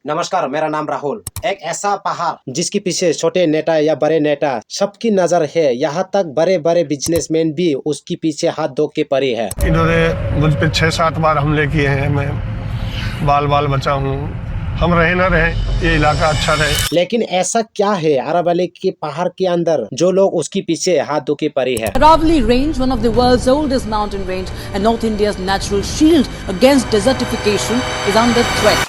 नमस्कार, मेरा नाम राहुल। एक ऐसा पहाड़ जिसके पीछे छोटे नेता या बड़े नेता सबकी नजर है, यहाँ तक बड़े बड़े बिजनेसमैन भी उसके पीछे हाथ धो के पड़े हैं। इन्होंने मुझ पे 6-7 बार हमले किए हैं। मैं बाल बाल बचा हूँ। हम रहे ना रहे, ये इलाका अच्छा रहे। लेकिन ऐसा क्या है अरावली के पहाड़ के अंदर जो लोग उसके पीछे हाथ धो के पड़े हैं? Aravalli Range, one of the world's oldest mountain range and North India's natural shield against desertification, is under threat.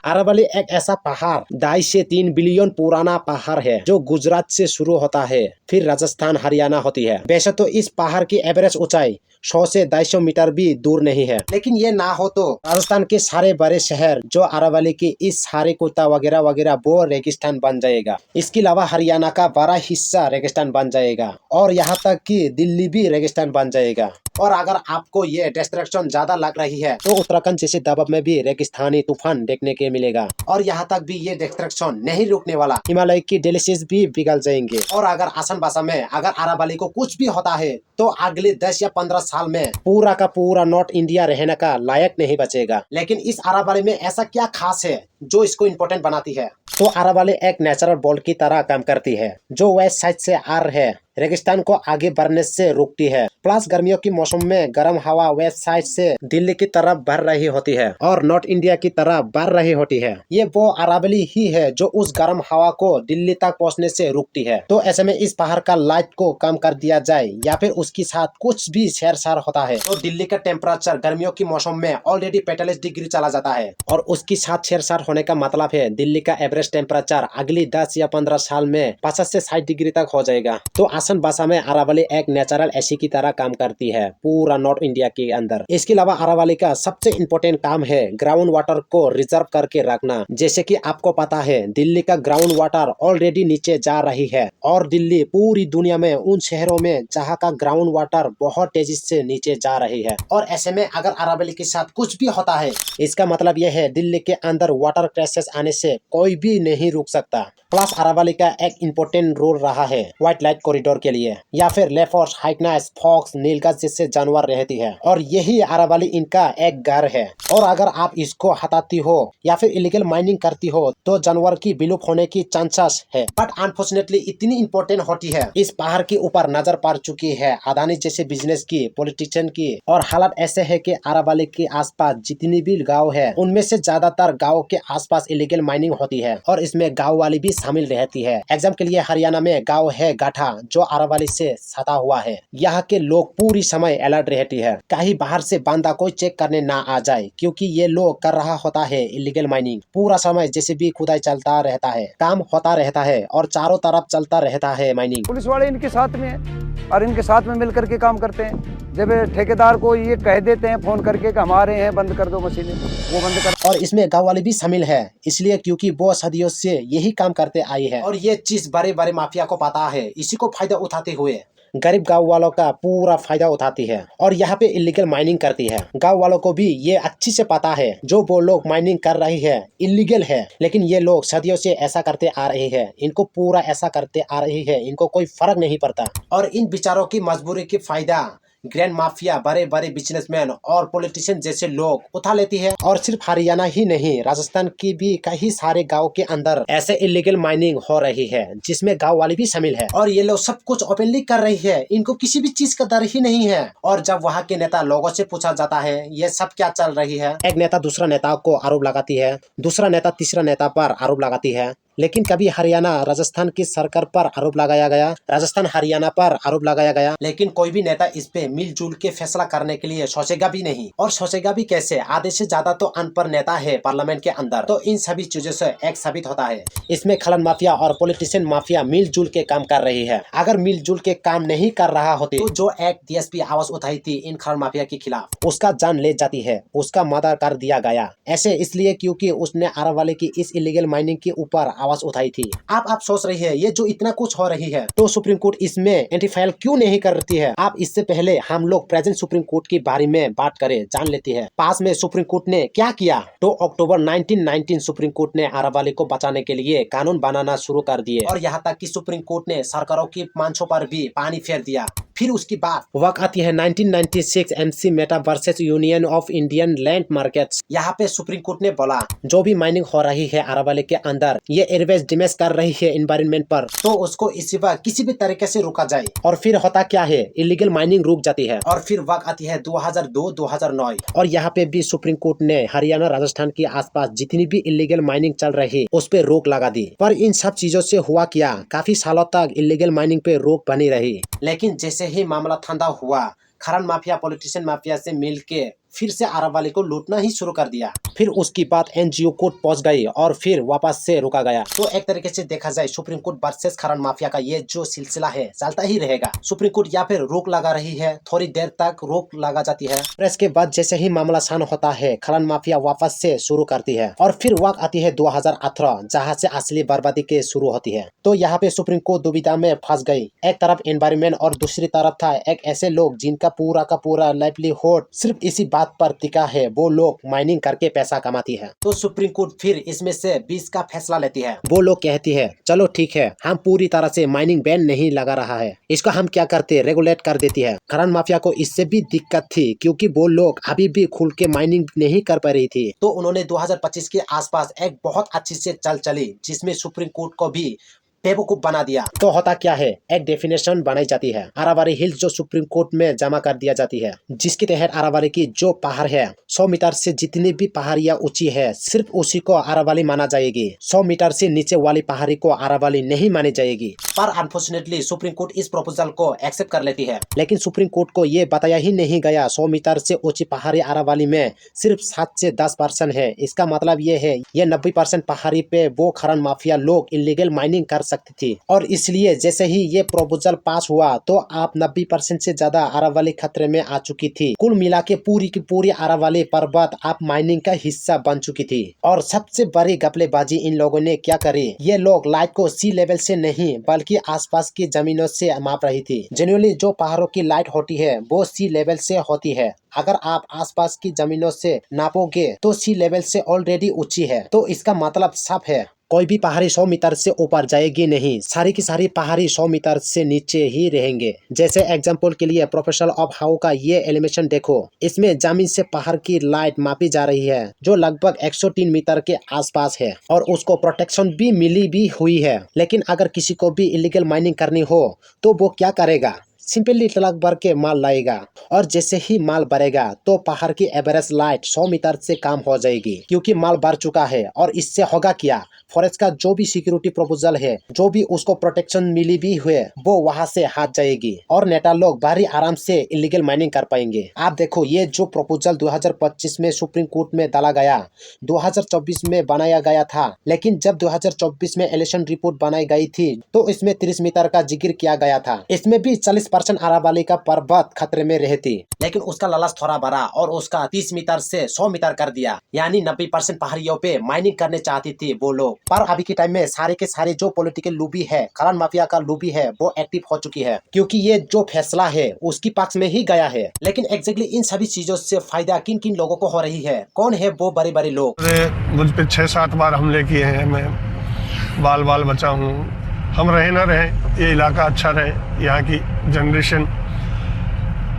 Aravalli एक ऐसा पहाड़ 2.5 से 3 बिलियन पुराना पहाड़ है जो गुजरात से शुरू होता है, फिर राजस्थान हरियाणा होती है। वैसे तो इस पहाड़ की एवरेज ऊंचाई 100 से 250 मीटर भी दूर नहीं है, लेकिन ये ना हो तो राजस्थान के सारे बड़े शहर जो अरावली की इस सारे कुत्ता वगैरह वगैरह वो रेगिस्तान बन जाएगा। इसके अलावा हरियाणा का बड़ा हिस्सा रेगिस्तान बन जाएगा और यहाँ तक कि दिल्ली भी रेगिस्तान बन जाएगा। और अगर आपको ये डिस्ट्रैक्शन ज्यादा लग रही है तो उत्तराखंड जैसे दबाव में भी रेगिस्तानी तूफान देखने के मिलेगा और यहाँ तक भी ये डिस्ट्रैक्शन नहीं रुकने वाला। हिमालय की डेलिशियस भी पिघल जाएंगे। और अगर आसान भाषा में अगर अरावली को कुछ भी होता है तो अगले 10 या 15 साल में पूरा का पूरा नॉर्थ इंडिया रहने का लायक नहीं बचेगा। लेकिन इस अरावली में ऐसा क्या खास है जो इसको इम्पोर्टेंट बनाती है? तो अरावली एक नेचुरल बॉल की तरह काम करती है जो वेस्ट साइड से आ रहे है रेगिस्तान को आगे बढ़ने से रोकती है। प्लस गर्मियों की मौसम में गर्म हवा वेस्ट साइड से दिल्ली की तरफ बढ़ रही होती है और नॉर्थ इंडिया की तरफ बढ़ रही होती है। ये वो अरावली ही है जो उस गर्म हवा को दिल्ली तक पहुंचने से रोकती है। तो ऐसे में इस पहाड़ का लाइट को कम कर दिया जाए या फिर उसके साथ कुछ भी छेड़छाड़ होता है तो दिल्ली का टेम्परेचर गर्मियों की मौसम में ऑलरेडी 45 डिग्री चला जाता है और उसके साथ छेड़छाड़ होने का मतलब है दिल्ली का एवरेज टेम्परेचर अगली 10 या 15 साल में 50 से 60 डिग्री तक हो जाएगा। तो आसान भाषा में अरावली एक नेचुरल एसी की तरह काम करती है पूरा नॉर्थ इंडिया के अंदर। इसके अलावा अरावली का सबसे इम्पोर्टेंट काम है ग्राउंड वाटर को रिजर्व करके रखना। जैसे कि आपको पता है दिल्ली का ग्राउंड वाटर ऑलरेडी नीचे जा रही है और दिल्ली पूरी दुनिया में उन शहरों में जहाँ का ग्राउंड वाटर बहुत तेजी से नीचे जा रही है। और ऐसे में अगर अरावली के साथ कुछ भी होता है इसका मतलब यह है दिल्ली के अंदर वाटर क्राइसिस आने से कोई भी नहीं रुक सकता। प्लस अरावली का एक इम्पोर्टेंट रोल रहा है व्हाइट लाइट कॉरिडोर के लिए या फिर लेपर्ड, हाइकनास, फॉक्स, नीलगाय जैसे जानवर रहती है और यही अरावली इनका एक घर है। और अगर आप इसको हटाती हो या फिर इलीगल माइनिंग करती हो तो जानवर की विलुप्त होने की चांसेस है। बट अनफॉर्चुनेटली इतनी इम्पोर्टेंट होती है इस पहाड़ के ऊपर नजर पड़ चुकी है अदानी जैसे बिजनेस की, पॉलिटिशियन की। और हालात ऐसे है कि अरावली के आसपास जितनी भी गाँव है उनमें से ज्यादातर गाँव के आसपास इलीगल माइनिंग होती है और इसमें गाँव वाली भी शामिल रहती है। एग्जाम के लिए हरियाणा में गाँव है गाठा जो अरावली से सटा हुआ है। यहाँ के लोग पूरी समय अलर्ट रहती है कहीं बाहर से बंदा कोई चेक करने ना आ जाए क्योंकि ये लोग कर रहा होता है इलीगल माइनिंग। पूरा समय जैसे भी खुदाई चलता रहता है, काम होता रहता है और चारों तरफ चलता रहता है माइनिंग। पुलिस वाले इनके साथ में है और इनके साथ में मिल करके काम करते हैं। जब ठेकेदार को ये कह देते हैं फोन करके कि हमारे हैं बंद कर दो मशीनें, वो बंद कर। और इसमें गाँव वाले भी शामिल है इसलिए क्योंकि वो सदियों से यही काम करते आई है और ये चीज बड़े बड़े माफिया को पता है। इसी को फायदा उठाते हुए गरीब गांव वालों का पूरा फायदा उठाती है और यहाँ पे इलीगल माइनिंग करती है। गांव वालों को भी ये अच्छी से पता है जो वो लोग माइनिंग कर रही है इलीगल है, लेकिन ये लोग सदियों से ऐसा करते आ रहे हैं। इनको पूरा ऐसा करते आ रही है, इनको कोई फर्क नहीं पड़ता। और इन बेचारों की मजबूरी की फायदा ग्रैंड माफिया, बड़े बड़े बिजनेसमैन और पॉलिटिशियन जैसे लोग उठा लेती है। और सिर्फ हरियाणा ही नहीं, राजस्थान की भी कई सारे गांव के अंदर ऐसे इलीगल माइनिंग हो रही है जिसमें गांव वाले भी शामिल है और ये लोग सब कुछ ओपनली कर रही है। इनको किसी भी चीज का डर ही नहीं है। और जब वहाँ के नेता लोगों से पूछा जाता है ये सब क्या चल रही है, एक नेता दूसरा नेता को आरोप लगाती है, दूसरा नेता तीसरा नेता पर आरोप लगाती है। लेकिन कभी हरियाणा राजस्थान की सरकार पर आरोप लगाया गया, राजस्थान हरियाणा पर आरोप लगाया गया, लेकिन कोई भी नेता इस पे मिलजुल के फैसला करने के लिए सोचेगा भी नहीं। और सोचेगा भी कैसे, आधे से ज्यादा तो अनपढ़ नेता है पार्लियामेंट के अंदर। तो इन सभी चीजों से एक साबित होता है इसमें खलन माफिया और पॉलिटिशियन माफिया मिलजुल के काम कर रही है। अगर मिलजुल के काम नहीं कर रहा होती तो जो एक डीएसपी आवाज उठाई थी इन खलन माफिया के खिलाफ उसका जान ले जाती है, उसका मर्डर कर दिया गया। ऐसे इसलिए क्योंकि उसने अरावली की इस इलीगल माइनिंग के ऊपर आवाज उठाई थी। आप सोच रही है ये जो इतना कुछ हो रही है तो सुप्रीम कोर्ट इसमें एंटी-फाइल क्यों नहीं करती है? आप इससे पहले हम लोग प्रेजेंट सुप्रीम कोर्ट के बारे में बात करें, जान लेती है। पास में सुप्रीम कोर्ट ने क्या किया? तो अक्टूबर 1919 सुप्रीम कोर्ट ने अरावली को बचाने के लिए कानून बनाना शुरू कर दिए और यहाँ तक कि सुप्रीम कोर्ट ने सरकारों की मांसों पर भी पानी फेर दिया। फिर उसकी बात वक्त आती है 1996 MC Meta versus union of Indian land markets. यहाँ पे सुप्रीम कोर्ट ने बोला जो भी माइनिंग हो रही है अरावली के अंदर ये एयरवेज डैमेज कर रही है एनवायरनमेंट पर, तो उसको इसी वक्त किसी भी तरीके से रोका जाए। और फिर होता क्या है, इलीगल माइनिंग रुक जाती है। और फिर वक्त आती है 2002-2009 और यहाँ पे भी सुप्रीम कोर्ट ने हरियाणा राजस्थान के आसपास जितनी भी इलीगल माइनिंग चल रही उस पे रोक लगा दी। पर इन सब चीजों से हुआ क्या, काफी सालों तक इलीगल माइनिंग पे रोक बनी रही। लेकिन जैसे ही मामला ठंडा हुआ, खनन माफिया पॉलिटिशियन माफिया से मिलके फिर से अरावली को लूटना ही शुरू कर दिया। फिर उसकी बात एनजीओ कोर्ट पहुंच गई और फिर वापस से रोका गया। तो एक तरीके से देखा जाए सुप्रीम कोर्ट वर्सेस खनन माफिया का ये जो सिलसिला है चलता ही रहेगा। सुप्रीम कोर्ट या फिर रोक लगा रही है, थोड़ी देर तक रोक लगा जाती है, फिर इसके बाद जैसे ही मामला शांत होता है खनन माफिया वापस से शुरू करती है। और फिर वक्त आती है 2018 जहाँ से असली बर्बादी के शुरू होती है। तो यहाँ पे सुप्रीम कोर्ट दुविधा में फंस गई। एक तरफ एनवायरमेंट और दूसरी तरफ था एक ऐसे लोग जिनका पूरा का पूरा लाइवलीहुड सिर्फ इसी बात पर टिका है, वो लोग माइनिंग करके पैसा कमाती है। तो सुप्रीम कोर्ट फिर इसमें से 20 का फैसला लेती है। वो लोग कहती है चलो ठीक है, हम पूरी तरह से माइनिंग बैन नहीं लगा रहा है, इसको हम क्या करते रेगुलेट कर देती है। खनन माफिया को इससे भी दिक्कत थी क्योंकि वो लोग अभी भी खुल के माइनिंग नहीं कर पा रही थी। तो उन्होंने 2025 के आसपास एक बहुत अच्छी से चल चली जिसमें सुप्रीम कोर्ट को भी बेवकूफ बना दिया। तो होता क्या है, एक डेफिनेशन बनाई जाती है अरावली हिल्स जो सुप्रीम कोर्ट में जमा कर दिया जाती है, जिसके तहत अरावली की जो पहाड़ है 100 मीटर से जितनी भी पहाड़ियाँ ऊंची है सिर्फ उसी को अरावली माना जाएगी। 100 मीटर से नीचे वाली पहाड़ी को अरावली नहीं मानी जाएगी। पर अनफॉर्चुनेटली सुप्रीम कोर्ट इस प्रपोजल को एक्सेप्ट कर लेती है। लेकिन सुप्रीम कोर्ट को ये बताया ही नहीं गया 100 मीटर से ऊंची पहाड़ी अरावली में सिर्फ 7 से 10% है। इसका मतलब ये है ये 90% पहाड़ी पे वो खनन माफिया लोग इलीगल माइनिंग कर सकती थी। और इसलिए जैसे ही ये प्रपोजल पास हुआ तो आप 90% से ज्यादा अरावली खतरे में आ चुकी थी। कुल मिला के पूरी की पूरी अरावली पर्वत आप माइनिंग का हिस्सा बन चुकी थी। और सबसे बड़ी घपलेबाजी इन लोगों ने क्या करी, ये लोग लाइट को सी लेवल से नहीं बल्कि आसपास की जमीनों से माप रही थी। जनरली जो पहाड़ों की लाइट होती है वो सी लेवल से होती है। अगर आप आसपास की जमीनों से नापोगे तो सी लेवल से ऑलरेडी ऊंची है। तो इसका मतलब साफ है कोई भी पहाड़ी 100 मीटर से ऊपर जाएगी नहीं, सारी की सारी पहाड़ी 100 मीटर से नीचे ही रहेंगे। जैसे एग्जांपल के लिए प्रोफेशनल ऑफ हाउ का ये एलिमेशन देखो, इसमें जमीन से पहाड़ की लाइट मापी जा रही है जो लगभग 103 मीटर के आसपास है और उसको प्रोटेक्शन भी मिली भी हुई है। लेकिन अगर किसी को भी इलीगल माइनिंग करनी हो तो वो क्या करेगा, सिंपली ट्रक भर के माल लाएगा और जैसे ही माल भरेगा तो पहाड़ की एवरेज लाइट 100 मीटर से कम हो जाएगी क्योंकि माल भर चुका है। और इससे होगा क्या, फॉरेस्ट का जो भी सिक्योरिटी प्रपोजल है, जो भी उसको प्रोटेक्शन मिली भी हुए वो वहां से हट जाएगी और नेता लोग भारी आराम से इलीगल माइनिंग कर पाएंगे। आप देखो ये जो प्रपोजल 2025 में सुप्रीम कोर्ट में डाला गया 2024 में बनाया गया था, लेकिन जब 2024 में इलेक्शन रिपोर्ट बनाई गई थी तो इसमें 30 मीटर का जिक्र किया गया था। इसमें भी 40% अरावली का पर्वत खतरे में रहती, लेकिन उसका लालच थोड़ा बढ़ा और उसका 30 मीटर से 100 मीटर कर दिया, यानी 90% पहाड़ियों पे माइनिंग करने चाहती थी वो लोग। पर अभी के टाइम में सारे के सारे जो पॉलिटिकल लूबी है, खनन माफिया का लूबी है, वो एक्टिव हो चुकी है क्योंकि ये जो फैसला है उसकी पक्ष में ही गया है। लेकिन एग्जैक्टली इन सभी चीजों से फायदा किन किन लोगों को हो रही है, कौन है वो बड़े बड़े लोग। मुझ पे 6-7 बार हमले किए हैं, मैं बाल बाल बचा हूँ। हम रहे ना रहे, ये इलाका अच्छा रहे, यहाँ की जनरेशन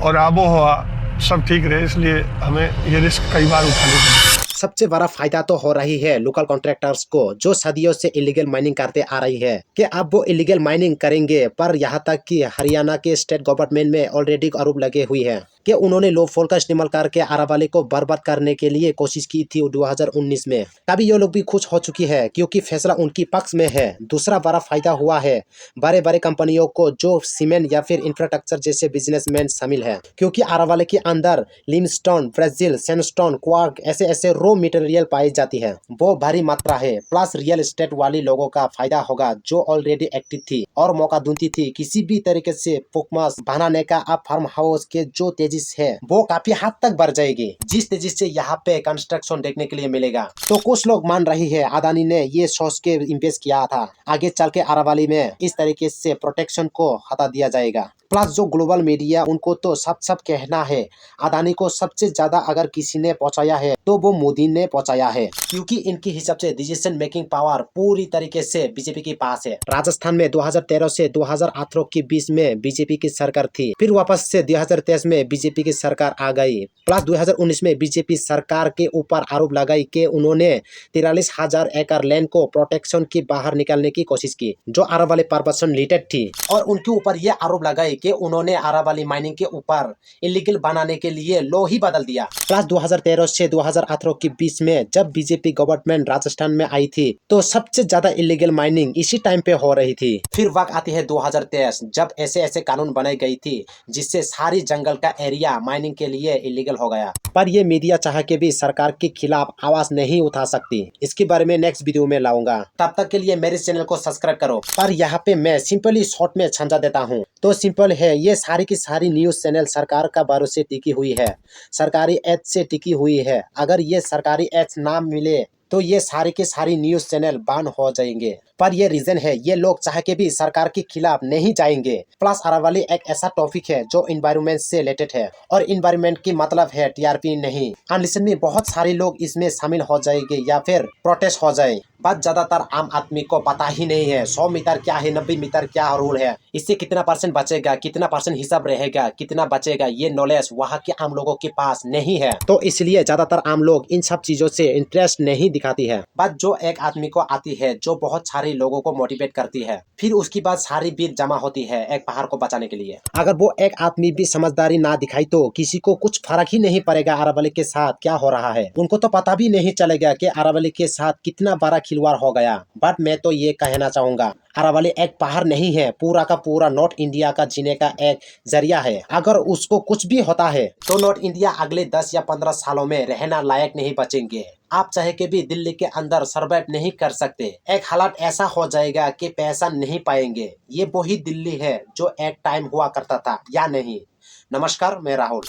और आबो हवा सब ठीक रहे, इसलिए हमें ये रिस्क कई बार उठानी पड़ी। सबसे बड़ा फायदा तो हो रही है लोकल कॉन्ट्रैक्टर्स को जो सदियों से इलीगल माइनिंग करते आ रही है कि अब वो इलीगल माइनिंग करेंगे। पर यहाँ तक कि हरियाणा के स्टेट गवर्नमेंट में ऑलरेडी आरोप लगे हुई है कि उन्होंने लो फोल का इस्तेमाल करके अरावली को बर्बाद करने के लिए कोशिश की थी 2019 में। तभी ये लोग भी खुश हो चुकी है क्योंकि फैसला उनकी पक्ष में है। दूसरा बड़ा फायदा हुआ है बड़े बड़े कंपनियों को जो सीमेंट या फिर इंफ्रास्ट्रक्चर जैसे बिजनेसमैन शामिल है, क्योंकि अरावली के अंदर लिमस्टोन, ब्राजील, सैंडस्टोन, क्वार्क ऐसे रॉ मटेरियल पाई जाती है, वो भारी मात्रा है। प्लस रियल एस्टेट वाली लोगों का फायदा होगा जो ऑलरेडी एक्टिव थी और मौका ढूंढती थी किसी भी तरीके से पुकमास बनाने का। अब फार्म हाउस के जो तेजी है वो काफी हद तक बढ़ जाएगी जिस तेजी से यहाँ पे कंस्ट्रक्शन देखने के लिए मिलेगा। तो कुछ लोग मान रही है अदानी ने ये सोच के इन्वेस्ट किया था आगे चल के अरावली में इस तरीके से प्रोटेक्शन को हटा दिया जाएगा। प्लस जो ग्लोबल मीडिया उनको तो सब कहना है, अदानी को सबसे ज्यादा अगर किसी ने पहुंचाया है तो वो मोदी ने पहुंचाया है, क्योंकि इनके हिसाब से डिसीजन मेकिंग पावर पूरी तरीके से बीजेपी के पास है। राजस्थान में 2013 से 2018 के बीच में बीजेपी की सरकार थी, फिर वापस से 2023 में बीजेपी की सरकार आ गई। प्लस 2019 में बीजेपी सरकार के ऊपर आरोप लगाई कि उन्होंने 43,000 एकड़ लैंड को प्रोटेक्शन के बाहर निकालने की कोशिश की, जो अरावली पर्वत से रिलेटेड थी, और उनके ऊपर यह आरोप लगाई कि उन्होंने अरावली माइनिंग के ऊपर इलीगल बनाने के लिए लॉ ही बदल दिया। प्लस 2013 से 2018 के बीच में जब बीजेपी गवर्नमेंट राजस्थान में आई थी तो सबसे ज्यादा इलीगल माइनिंग इसी टाइम पे हो रही थी। फिर वक्त आती है 2023, जब ऐसे कानून बनाई गई थी जिससे सारी जंगल का एरिया माइनिंग के लिए इलीगल हो गया। पर ये मीडिया चाह के भी सरकार के खिलाफ आवाज नहीं उठा सकती। इसके बारे में नेक्स्ट वीडियो में लाऊंगा। तब तक के लिए मेरे चैनल को सब्सक्राइब करो। पर यहाँ पे मैं सिंपली शॉर्ट में समझा देता हूँ। तो सिंपल है, ये सारी की सारी न्यूज चैनल सरकार का भरोसे टिकी हुई है, सरकारी एज से टिकी हुई है। अगर ये सरकारी एज ना मिले तो ये सारी के सारी न्यूज चैनल बैन हो जाएंगे। पर ये रीजन है, ये लोग चाह के भी सरकार के खिलाफ नहीं जाएंगे। प्लस अरावली एक ऐसा टॉपिक है जो इन्वायरमेंट से रिलेटेड है, और इन्वायरमेंट की मतलब है टीआरपी नहीं। अनलिसन में बहुत सारे लोग इसमें शामिल हो जाएंगे या फिर प्रोटेस्ट हो जाए। बट ज्यादातर आम आदमी को पता ही नहीं है 100 मीटर क्या है, 90 मीटर क्या रूल है, इससे कितना % बचेगा, कितना % हिसाब रहेगा, कितना बचेगा, ये नॉलेज वहाँ के आम लोगों के पास नहीं है। तो इसलिए ज्यादातर आम लोग इन सब चीजों से इंटरेस्ट नहीं दिखाती है। बट जो एक आदमी को आती है, जो बहुत सारे लोगों को मोटिवेट करती है, फिर उसके बाद सारी भीड़ जमा होती है एक पहाड़ को बचाने के लिए। अगर वो एक आदमी भी समझदारी ना दिखाई तो किसी को कुछ फर्क ही नहीं पड़ेगा अरावली के साथ क्या हो रहा है। उनको तो पता भी नहीं चलेगा कि अरावली के साथ कितना बड़ा खिलवाड़ हो गया। बट मैं तो ये कहना चाहूंगा, अरावली एक पहाड़ नहीं है, पूरा का पूरा नॉर्थ इंडिया का जीने का एक जरिया है। अगर उसको कुछ भी होता है तो नॉर्थ इंडिया अगले 10 या 15 सालों में रहना लायक नहीं बचेंगे। आप चाहे के भी दिल्ली के अंदर सर्वाइव नहीं कर सकते। एक हालात ऐसा हो जाएगा कि पैसा नहीं पाएंगे। ये वही दिल्ली है जो एक टाइम हुआ करता था, या नहीं। नमस्कार, मैं राहुल।